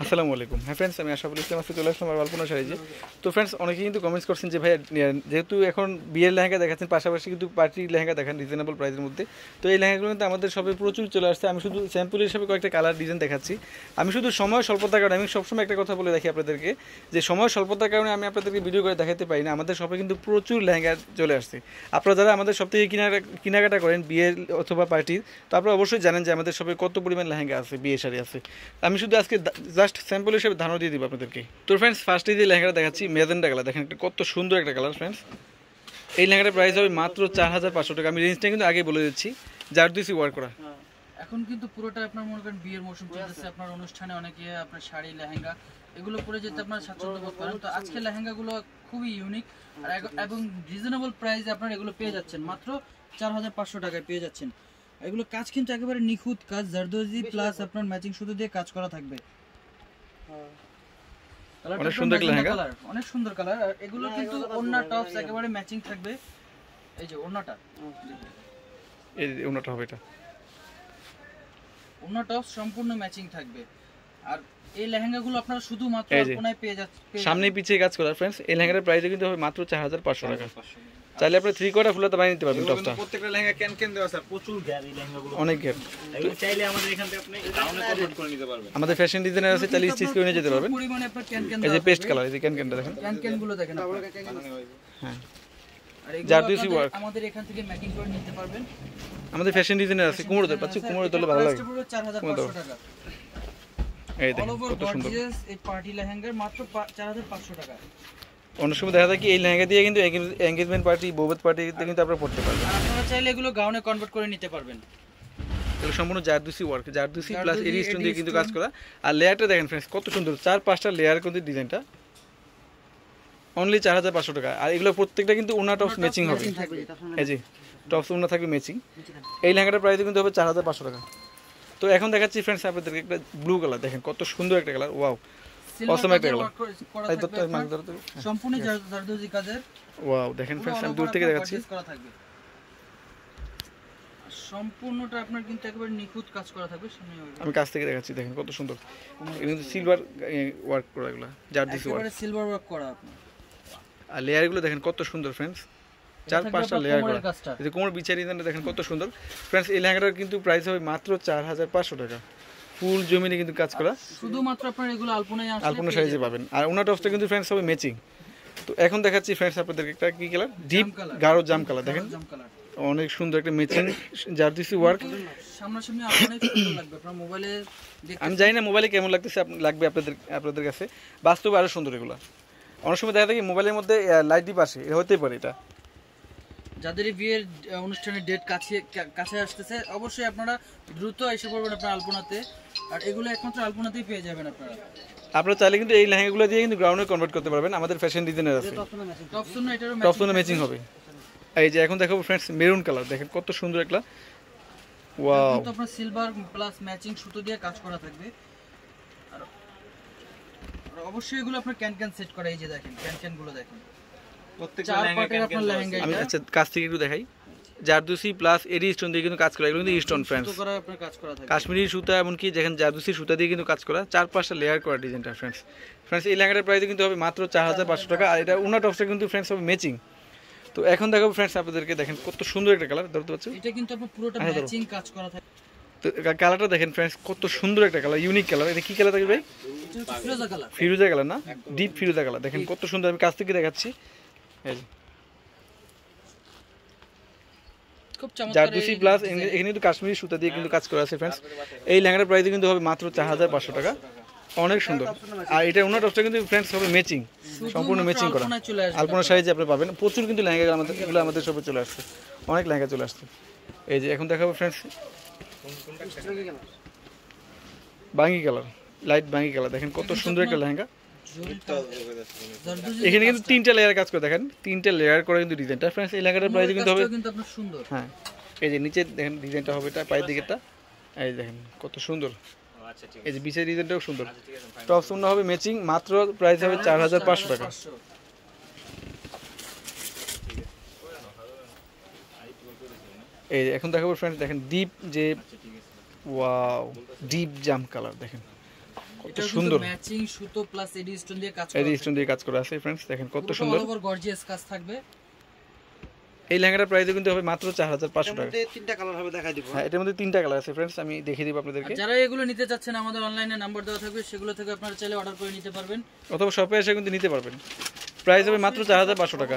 আসসালামু আলাইকুম। হ্যাঁ ফ্রেন্ডস, আমি আশরাফুল ইসলাম আজকে চলে আসলাম আর আলপনা শাড়িজে। তো ফ্রেন্ডস, অনেকেই কিন্তু কমেন্টস করছেন যে ভাই যেহেতু এখন বিয়ের লেহেঙ্গা দেখাচ্ছেন, পাশাপাশি কিন্তু পার্টির লেহেঙ্গা দেখান রিজনেবল প্রাইসের মধ্যে। তো এই লেহেঙ্গাগুলো কিন্তু আমাদের সবে প্রচুর চলে আসছে। আমি শুধু স্যাম্পল হিসেবে কয়েকটা কালার ডিজাইন দেখাচ্ছি। আমি শুধু সময় স্বল্পতার কারণে আমি সবসময় একটা কথা বলে রাখি আপনাদেরকে, যে সময় স্বল্পতার কারণে আমি আপনাদেরকে ভিডিও করে দেখাতে পারি না। আমাদের শপে কিন্তু প্রচুর লেহেঙ্গা চলে আসছে। আপনারা যারা আমাদের সব থেকে কেনাকাটা করেন বিয়ের অথবা পার্টির, তো আপনারা অবশ্যই জানেন যে আমাদের শপে কত পরিমাণ লেহেঙ্গা আছে, বিয়ে শাড়ি আছে। আমি শুধু আজকে জাস্ট স্যাম্পল হিসেবে ধারণা দিয়ে দিব আপনাদেরকে। তো ফ্রেন্ডস, ফার্স্টে যে লেহেঙ্গাটা দেখাচ্ছি মেজেন্টা কালার, দেখেন একটা কত সুন্দর একটা কালার ফ্রেন্ডস। এই লেহেঙ্গাটার প্রাইস হবে মাত্র 4500 টাকা। আমি রেঞ্জটা কিন্তু আগে বলে দিচ্ছি, জারদুসি ওয়ার্ক করা। এখন কিন্তু পুরোটা আপনার মনে করেন বিয়ের মৌসুম চলতেছে, আপনার অনুষ্ঠানে অনেকে আপনার শাড়ি লেহেঙ্গা এগুলো পরে যেতে আপনার স্বাচ্ছন্দ্য বোধ করেন। তো আজকে লেহেঙ্গাগুলো খুবই ইউনিক আর এবং রিজনেবল প্রাইসে আপনার এগুলো পেয়ে যাচ্ছেন, মাত্র 4500 টাকায় পেয়ে যাচ্ছেন। এগুলো কাজ কিন্তু একেবারে নিখুঁত কাজ, জারদোজি প্লাস আপনার ম্যাচিং সুতো দিয়ে কাজ করা থাকবে। অনেক সুন্দর লেহেঙ্গা, অনেক সুন্দর কালার। আর এগুলো কিন্তু ওন্না টপস একেবারে ম্যাচিং থাকবে। এই যে ওন্নাটা, এই ওন্নাটা হবে, এটা ওন্না টপস সম্পূর্ণ ম্যাচিং থাকবে। আর এই লেহেঙ্গাগুলো আপনারা শুধুমাত্র আলপনায় পেয়ে যাচ্ছেন, সামনে পিছিয়ে কাজ করা ফ্রেন্ডস। এই লেহেঙ্গার প্রাইস কিন্তু হবে মাত্র 4500 টাকা। চাইলে আপনি 3 কোয়ার্টার ফুলটা বানিয়ে নিতে পারবেন টপটা। প্রত্যেকটা লেহেঙ্গা ক্যান দেওয়া স্যার, প্রচুর গ্যাপ এই লেহেঙ্গাগুলো, অনেক গ্যাপ। এগুলো চাইলে আমাদের এখান থেকে আপনি গাউনে কনভার্ট করে নিতে পারবেন। আমাদের ফ্যাশন ডিজাইনার আছে, চাইলে স্টিচ করে নিয়ে যেতে পারবেন। পরিমাণে আপনার ক্যান এই যে পেস্ট কালার, এই যে ক্যানটা দেখেন, ক্যান গুলো দেখেন। হ্যাঁ, আর এগুলো জারদুসি ওয়ার্ক আমাদের এখান থেকে ম্যাচিং করে নিতে পারবেন। আমাদের ফ্যাশন ডিজাইনার আছে, কুমড়োদের পাচ্ছি, কুমড়োদের তোলে ভালো লাগে। 4500 টাকা। এই দেখেন কত সুন্দর এই পার্টি লেহেঙ্গার মাত্র 4500 টাকা। অনেক সময় দেখা যায় কি এই লেহেঙ্গা দিয়ে কিন্তু এঙ্গেজমেন্ট পার্টি, বৌভাত পার্টিতে কিন্তু আপনারা পড়তে পারবেন। আর আপনারা চাইলে এগুলো গাউনে কনভার্ট করে নিতে পারবেন। এগুলো সম্পূর্ণ জারদুসি ওয়ার্ক, জারদুসি প্লাস এডি স্টোন দিয়ে কিন্তু কাজ করা। আর লেয়ারটা দেখেন ফ্রেন্ডস কত সুন্দর, 4-5টা লেয়ার কিন্তু ডিজাইনটা। অনলি 4500 টাকা। আর এগুলো প্রত্যেকটা কিন্তু ওনা টপস ম্যাচিং হবে। এই যে টপস ওনা থাকবে ম্যাচিং। এই লেহেঙ্গাটার প্রাইস কিন্তু হবে 4500 টাকা। তো এখন দেখাচ্ছি ফ্রেন্ডস আপনাদেরকে একটা ব্লু কালার, দেখেন কত সুন্দর একটা কালার। ওয়াও, অসম একটা কালার, সম্পূর্ণ জারদোজি কাজের। ওয়াও, দেখেন ফ্রেন্ডস আমি দূর থেকে দেখাচ্ছি, সম্পূর্ণটা আপনার কিন্তু একেবারে নিখুঁত কাজ করা থাকবে। আমি কাছ থেকে দেখাচ্ছি, দেখেন কত সুন্দর। এটা কিন্তু সিলভার ওয়ার্ক করা, এগুলো জারদুসি ওয়ার্ক, একেবারে সিলভার ওয়ার্ক করা আপনার। আর লেয়ারগুলো দেখেন কত সুন্দর ফ্রেন্ডস, 4-5টা লেয়ার করা। এই যে কোমর বিচারি দেখেন কত সুন্দর ফ্রেন্ডস। এই লেহেঙ্গাটার কিন্তু প্রাইস হবে মাত্র 4500 টাকা। ফুল জমিনে কিন্তু কাজ করা, শুধুমাত্র আপনারা এগুলো আলপনায় আসলে আলপনা সাইজে পাবেন। আর ওনা টপসটা কিন্তু ফ্রেন্ডস হবে ম্যাচিং। তো এখন দেখাচ্ছি ফ্রেন্ডস আপনাদেরকে একটা কি কালার, ডিপ গাঢ় জাম কালার, দেখেন অনেক সুন্দর একটা ম্যাচিং জারদুসি ওয়ার্ক। সামনাসামনি অনেক সুন্দর লাগবে, আপনার মোবাইলে আমি জানি না মোবাইলে কেমন লাগতেছে, লাগবে আপনাদের কাছে, বাস্তবে আরো সুন্দর এগুলো। অনেক সময় দেখা যায় কি মোবাইলের মধ্যে লাইট ডিপ আসে, এটা হতেই পারে। এটা যাদের বিয়ের অনুষ্ঠানের ডেট কাছে আসতেছে, অবশ্যই আপনারা দ্রুত এসে পড়বেন আপনার আলপনাতে। আর এগুলো একমাত্র আলপনাতেই পেয়ে যাবেন আপনারা। আপনারা চাইলে কিন্তু এই লেহেঙ্গাগুলো দিয়ে কিন্তু গ্রাউন্ডে কনভার্ট করতে পারবেন। আমাদের ফ্যাশন ডিজাইনার আছে, টপসোনা ম্যাচিং হবে। এই যে এখন দেখাবো ফ্রেন্ডস মেরুন কালার, দেখেন কত সুন্দর একটা। ওয়াও, তো আপনার সিলভার প্লাস ম্যাচিং সুতো দিয়ে কাজ করা থাকবে। আর অবশ্যই এগুলো আপনার ক্যান সেট করা। এই যে দেখেন ক্যান গুলো দেখেন, প্রত্যেকটা লেহেঙ্গা ক্যান দেওয়া। আমি আচ্ছা কাছ থেকে একটু দেখাই, জারদুসি প্লাস এডি স্টোন দিয়ে কিন্তু কাজ করা। এগুলো কিন্তু স্টোন ফ্রেন্ডস, কাশ্মীরি সুতা, এমনকি দেখেন জারদুসি সুতা দিয়ে কিন্তু কাজ করা, 4-5টা লেয়ার করা ডিজাইনটা ফ্রেন্ডস। এই লেহেঙ্গাটার প্রাইস কিন্তু হবে মাত্র 4500 টাকা। আর এটা ওনা টপসটা কিন্তু ফ্রেন্ডস হবে ম্যাচিং। তো এখন দেখাবো ফ্রেন্ডস আপনাদেরকে, দেখেন কত সুন্দর একটা কালার, ধরতে পাচ্ছেন এটা কিন্তু আপনার পুরোটা ম্যাচিং কাজ করা থাকে। তো কালারটা দেখেন ফ্রেন্ডস কত সুন্দর একটা কালার, ইউনিক কালার। এটা কি কালার থাকবে ভাই? এটা ফিরোজা কালার, ফিরোজা কালার না, ডিপ ফিরোজা কালার। দেখেন কত সুন্দর, আমি কাছ থেকে দেখাচ্ছি। এই খুব চমৎকার জারদুসি প্লাস এখানে কিন্তু কাশ্মীরি সুতা দিয়ে কিন্তু কাজ করা আছে ফ্রেন্ডস। এই লেহেঙ্গার প্রাইস কিন্তু হবে মাত্র 4500 টাকা। অনেক সুন্দর। আর এটা ওনার টপসটা কিন্তু ফ্রেন্ডস হবে ম্যাচিং, সম্পূর্ণ ম্যাচিং করা। আলপনা সাইজে আপনি পাবেন। প্রচুর কিন্তু লেহেঙ্গা এগুলো আমাদের সবে চলে আসছে, অনেক লেহেঙ্গা চলে আসছে। এই যে এখন দেখাবো ফ্রেন্ডস বাঙ্গি কালার, লাইট বাঙ্গি কালার, দেখেন কত সুন্দর একটা লেহেঙ্গা। এখানে কিন্তু 3টা লেয়ার কাজ করে, দেখেন 3টা লেয়ার করে কিন্তু ডিজাইনটা ফ্রেন্ডস। এই লেহেঙ্গাটার প্রাইস কিন্তু হবে সুন্দর। হ্যাঁ, এই যে নিচে দেখেন ডিজাইনটা হবে, এটা পায়ের দিকেরটা। এই দেখেন কত সুন্দর। এই যে বিচের ডিজাইনটাও সুন্দর। টপস ওনা হবে ম্যাচিং, মাত্র প্রাইস হবে 4500 টাকা। এই এখন দেখাবো ফ্রেন্ডস, দেখেন ডিপ যে ওয়াও ডিপ জাম কালার, দেখেন কত সুন্দর ম্যাচিং সুতো প্লাস এডি স্টোন দিয়ে কাজ করা এডি স্টোন দিয়ে কাজ করা আছে फ्रेंड्स, দেখেন কত সুন্দর। অল ওভার গর্জিয়াস কাজ থাকবে। এই লেহেঙ্গাটার প্রাইস কিন্তু হবে মাত্র 4500 টাকা। এর তিনটা কালার হবে, দেখাই দিব। হ্যাঁ, এটার মধ্যে তিনটা কালার আছে फ्रेंड्स, আমি দেখিয়ে দিব আপনাদেরকে। যারা এগুলো নিতে চাচ্ছেন আমাদের অনলাইনে নাম্বার দেওয়া থাকবে, সেগুলো থেকে আপনারা চাইলে অর্ডার করে নিতে পারবেন, অথবা শপে এসে কিন্তু নিতে পারবেন। প্রাইস হবে মাত্র 4500 টাকা।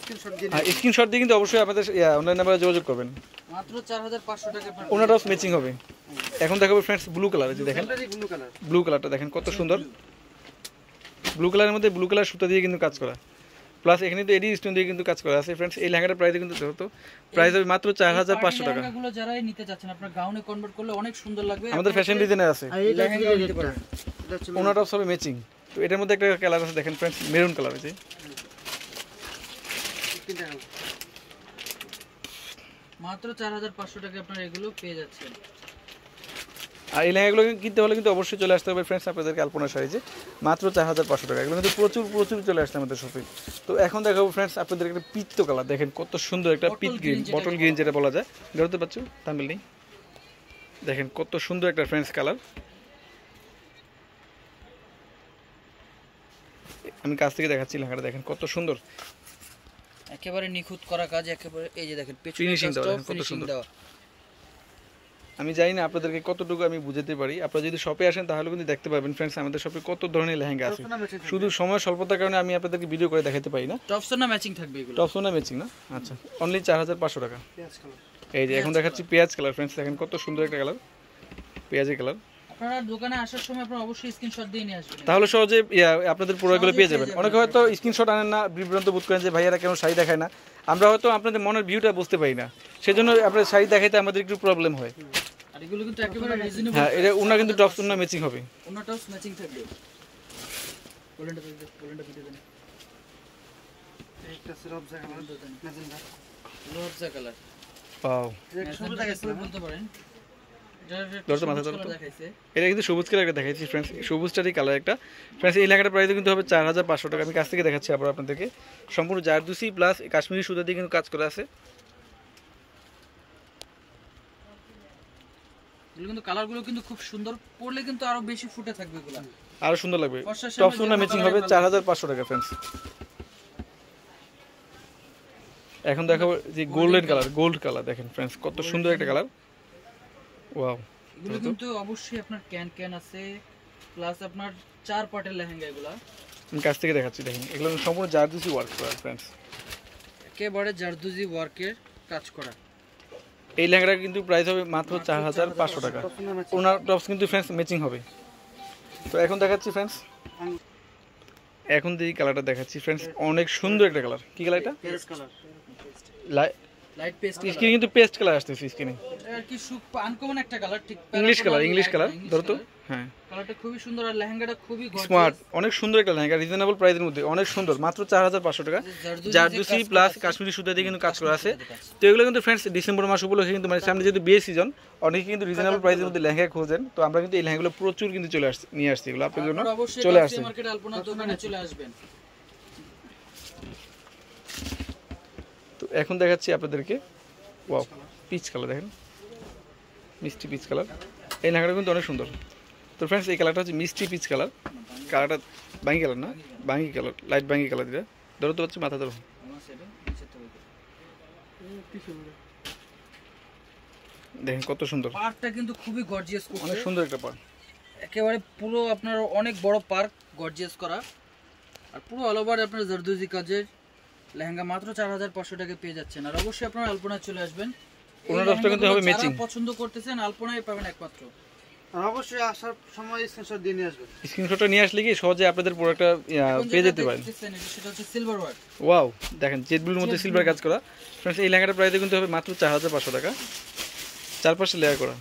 স্ক্রিনশট দিয়ে হ্যাঁ, স্ক্রিনশট দিয়ে কিন্তু অবশ্যই আমাদের অনলাইন নাম্বারে যোগাযোগ করবেন। মাত্র 4500 টাকা আপনারা। ওনাটাও ম্যাচিং হবে। এখন দেখাবো फ्रेंड्स ব্লু কালার, এই যে দেখেন ব্লু কালার। ব্লু কালারটা দেখেন কত সুন্দর। ব্লু কালারের মধ্যে ব্লু কালার সুতা দিয়ে কিন্তু কাজ করা, প্লাস এখানে তো এডি স্টোন দিয়ে কিন্তু কাজ করা আছে फ्रेंड्स। এই লেহেঙ্গাটার প্রাইস কিন্তু যেহেতু প্রাইস হবে মাত্র 4500 টাকা। লেহেঙ্গাগুলো যারাই নিতে চাচ্ছেন আপনারা গাউনে কনভার্ট করলে অনেক সুন্দর লাগবে। আমাদের ফ্যাশন ডিজাইনার আছে, আর এটা লেহেঙ্গা হচ্ছে নিতে পারেন। এটা হচ্ছে ওনাটাও সব ম্যাচিং। তো এটার মধ্যে একটা কালার আছে দেখেন फ्रेंड्स, মেরুন কালার আছে। তিনটা কালার। মাত্র 4500 টাকা আপনারা এগুলো পেয়ে যাচ্ছেন। আর এই লেহেঙ্গাগুলো কিনতে হলে কিন্তু অবশ্যই চলে আসতে হবে फ्रेंड्स আপনাদেরকে আলপনা শাড়িতে, মাত্র 4500 টাকা। এগুলো কিন্তু প্রচুর প্রচুর চলে আসছে আমাদের শপে। তো এখন দেখাবো फ्रेंड्स আপনাদেরকে একটা পিত্ত কালার, দেখেন কত সুন্দর একটা পিট গ্রিন, বটল গ্রিন যেটা বলা যায়, ধরতে পারছো তামিল নেই, দেখেন কত সুন্দর একটা फ्रेंड्स কালার। আমি কাছ থেকে দেখাচ্ছি লেহেঙ্গাটা, দেখেন কত সুন্দর একেবারে নিখুঁত করা কাজ, একেবারে এই যে দেখেন পেছনে Finishing দেওয়া, কাজটাও দেখেন কত finishing সুন্দর। দেওয়া। আমি জানি না আপনাদেরকে কতটুকু আমি বুঝাতে পারি। আপনারা যদি শপে আসেন তাহলে কিন্তু দেখতে পাবেন फ्रेंड्स আমাদের শপে কত ধরনের লেহেঙ্গা আছে। শুধু সময় স্বল্পতার কারণে আমি আপনাদেরকে ভিডিও করে দেখাতে পারি না। টপসন না ম্যাচিং থাকবে এগুলো। টপসও না ম্যাচিং না, আচ্ছা অনলি 4500 টাকা। পেঁয়াজ কালার। এই যে এখন দেখাচ্ছি পেঁয়াজ কালার फ्रेंड्स, দেখেন কত সুন্দর একটা কালার, পেঁয়াজের কালার। আপনারা দোকানে আসার সময় আপনারা অবশ্যই স্ক্রিনশট দিয়ে নিয়ে আসবেন। তাহলে সহজে আপনাদের প্রোডাক্টগুলো পেয়ে যাবেন। অনেকে হয়তো স্ক্রিনশট আনেন না, বিভ্রান্ত বোধ করেন যে ভাইয়ারা কেন শাড়ি দেখায় না। আমরা হয়তো আপনাদের মনের ভিউটা বুঝতে পারি না, সেজন্য আপনার শাড়ি দেখাইতে আমাদের একটু প্রবলেম হয়। আর এগুলো কিন্তু একেবারে রিজনেবল। হ্যাঁ, এটা ওনা কিন্তু টপস ওনা ম্যাচিং হবে। ওনাটাও ম্যাচিং থাকবে। গোল্ডেনটা ভিডিও দেন। একটা সিরাপজা কালার, ম্যাজেন্ডা। লোহার কালার। ওয়াও, এটা শুরু দেখাইছি না? বলতে পারেন। ধরতে মাথা ধরতো। দেখাইছে। এটা কিন্তু সবুজ কালার একটা দেখাচ্ছি फ्रेंड्स, সবুজটারই কালার একটা फ्रेंड्स। এই লেহেঙ্গাটার প্রাইস কিন্তু হবে 4500 টাকা। আমি কাছ থেকে দেখাচ্ছি আবার আপনাদেরকে, সম্পূর্ণ জারদুসি প্লাস কাশ্মীরি সুতা দিয়ে কিন্তু কাজ করা আছে। এগুলো কিন্তু কালারগুলো কিন্তু খুব সুন্দর, পরলে কিন্তু আরো বেশি ফুটে থাকবে এগুলো। আরো সুন্দর লাগবে। ফর্সার সামনে টপস ওনা যে ম্যাচিং কালার হবে ভালো 4500 টাকা फ्रेंड्स। এখন দেখাবো যে গোল্ডেন কালার, গোল্ড কালার দেখেন फ्रेंड्स কত সুন্দর একটা কালার। ওয়াও, এগুলো কিন্তু অবশ্যই আপনার ক্যান আছে, প্লাস আপনার 4 পার্টের লেহেঙ্গা এগুলা। আমি কাছ থেকে দেখাচ্ছি, দেখেন এগুলো সম্পূর্ণ জারদুসি ওয়ার্ক করা फ्रेंड्स। একেবারে জারদুজি ওয়ার্কের কাজ করা। এই লেহেঙ্গাটা কিন্তু প্রাইস হবে মাত্র 4500 টাকা। ওনার টপস কিন্তু फ्रेंड्स ম্যাচিং হবে। তো এখন দেখাচ্ছি फ्रेंड्स, এখন যে কালারটা দেখাচ্ছি फ्रेंड्स, অনেক সুন্দর একটা কালার। কি কালার এটা? পেঁয়াজ কালার। লাইট পেস্ট স্কিন কিন্তু পেস্ট কালার আসতেছে স্কিনে, এটা আর কি আনকমন একটা কালার, ঠিক ইংলিশ কালার ধরো তো। হ্যাঁ, কালারটা খুবই সুন্দর আর লেহেঙ্গাটা খুবই স্মার্ট, অনেক সুন্দর একটা লেহেঙ্গা, রিজনেবল প্রাইসের মধ্যে অনেক সুন্দর, মাত্র 4500 টাকা। জারদুসি প্লাস কাশ্মীরি সুতা দিয়ে কিন্তু কাজ করা আছে। তো এগুলো কিন্তু फ्रेंड्स ডিসেম্বর মাস উপলক্ষে কিন্তু মানে সামনে যেহেতু বিয়ে সিজন, অনেকে কিন্তু রিজনেবল প্রাইসের মধ্যে লেহেঙ্গা খোঁজেন। তো আমরা কিন্তু এই লেহেঙ্গাগুলো প্রচুর কিন্তু নিয়ে আসছি, এগুলো আপনার জন্য চলে আসছে। মার্কেট আলপনা দোকানে চলে আসবেন। তো এখন দেখাচ্ছি আপনাদেরকে, ওয়াও পিচ কালার, দেখেন মিষ্টি পিচ কালার। এই লেহেঙ্গাটা কিন্তু অনেক সুন্দর। তো फ्रेंड्स এই কালারটা হচ্ছে মিষ্টি পিচ কালার, কালারটা বাঙ্গি কালার না, বাঙ্গি কালার, লাইট বাঙ্গি কালার দিটা। ধরো তো হচ্ছে মাথা ধরো, দেখেন কত সুন্দর। পার্কটা কিন্তু খুবই গর্জিয়াস করছে, অনেক সুন্দর একটা পার, একেবারে পুরো আপনার অনেক বড় পার্ক গর্জিয়াস করা, আর পুরো অল ওভার আপনার জারদুজি কাজের লেহেঙ্গা মাত্র 4500 টাকা পেয়ে যাচ্ছেন। আর অবশ্যই আপনারা আলপনায় চলে আসবেন। ওনার টপসটা কিন্তু হবে ম্যাচিং। পছন্দ করতেছেন আলপনায় পাবেন একমাত্র। আর অবশ্যই আসার সময় স্ক্রিনশট দিয়ে নিয়ে আসবেন। স্ক্রিনশটটা নিয়ে আসলে কি সহজে আপনাদের প্রোডাক্টটা পেয়ে যেতে পারেন। সেটা হচ্ছে সিলভার ওয়ার্ক। ওয়াও, দেখেন জেড ব্লুর মধ্যে সিলভার কাজ করা फ्रेंड्स। এই লেহেঙ্গাটার প্রাইস কিন্তু হবে মাত্র 4500 টাকা, চারপাশে লেয়ার করা।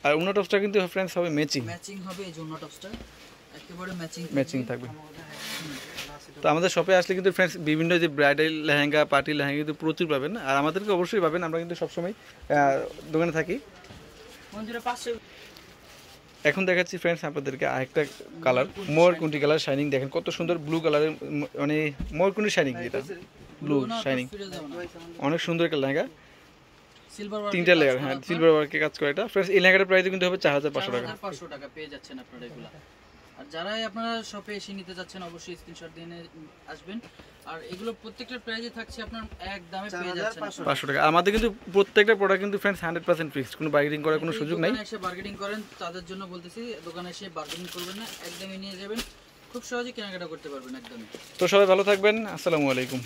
আর ওনার টপসটা কিন্তু फ्रेंड्स হবে ম্যাচিং হবে। এই জন্য টপসটা একেবারে ম্যাচিং থাকবে। তো আমাদের শপে আসলে কিন্তু फ्रेंड्स বিভিন্ন যে ব্রাইডাল লেহেঙ্গা, পার্টি লেহেঙ্গা কিন্তু প্রচুর পাবেন। আর আমাদেরকে অবশ্যই পাবেন, আমরা কিন্তু সবসময় দোকানে থাকি। মন্দিরের পাশে এখন দেখাচ্ছি फ्रेंड्स আপনাদেরকে আরেকটা কালার, ময়ূরকণ্ঠী কালার শাইনিং, দেখেন কত সুন্দর ব্লু কালারের, মানে ময়ূরকণ্ঠী শাইনিং, যেটা ব্লু শাইনিং, অনেক সুন্দর একটা লেহেঙ্গা। সিলভার তিনটা লেয়ার, হ্যাঁ সিলভার ওয়ার্কে কাজ করে এটা। ফ্রেন্ডস এই লেহেঙ্গাটার প্রাইস কিন্তু হবে 4500 টাকা। 4500 টাকা পেয়ে যাচ্ছেন আপনারা এগুলা। আর যারাই আপনারা শপে এসে নিতে যাচ্ছেন অবশ্যই স্ক্রিনশট দিয়ে আসবেন। আর এগুলো প্রত্যেকটার প্রাইসে থাকছে আপনার এক দামে পেয়ে যাচ্ছেন 500 টাকা। আমাদের কিন্তু প্রত্যেকটা প্রোডাক্ট কিন্তু ফ্রেন্ডস 100% ফিক্সড, কোনো বার্গেনিং করার কোনো সুযোগ নাই। দোকানে এসে বার্গেনিং করেন তাদের জন্য বলতেছি, দোকানে এসে বার্গেনিং করবেন না, একদমই নিয়ে যাবেন, খুব সহজে কেনাকাটা করতে পারবেন একদমই। তো সবাই ভালো থাকবেন, আসসালামু আলাইকুম।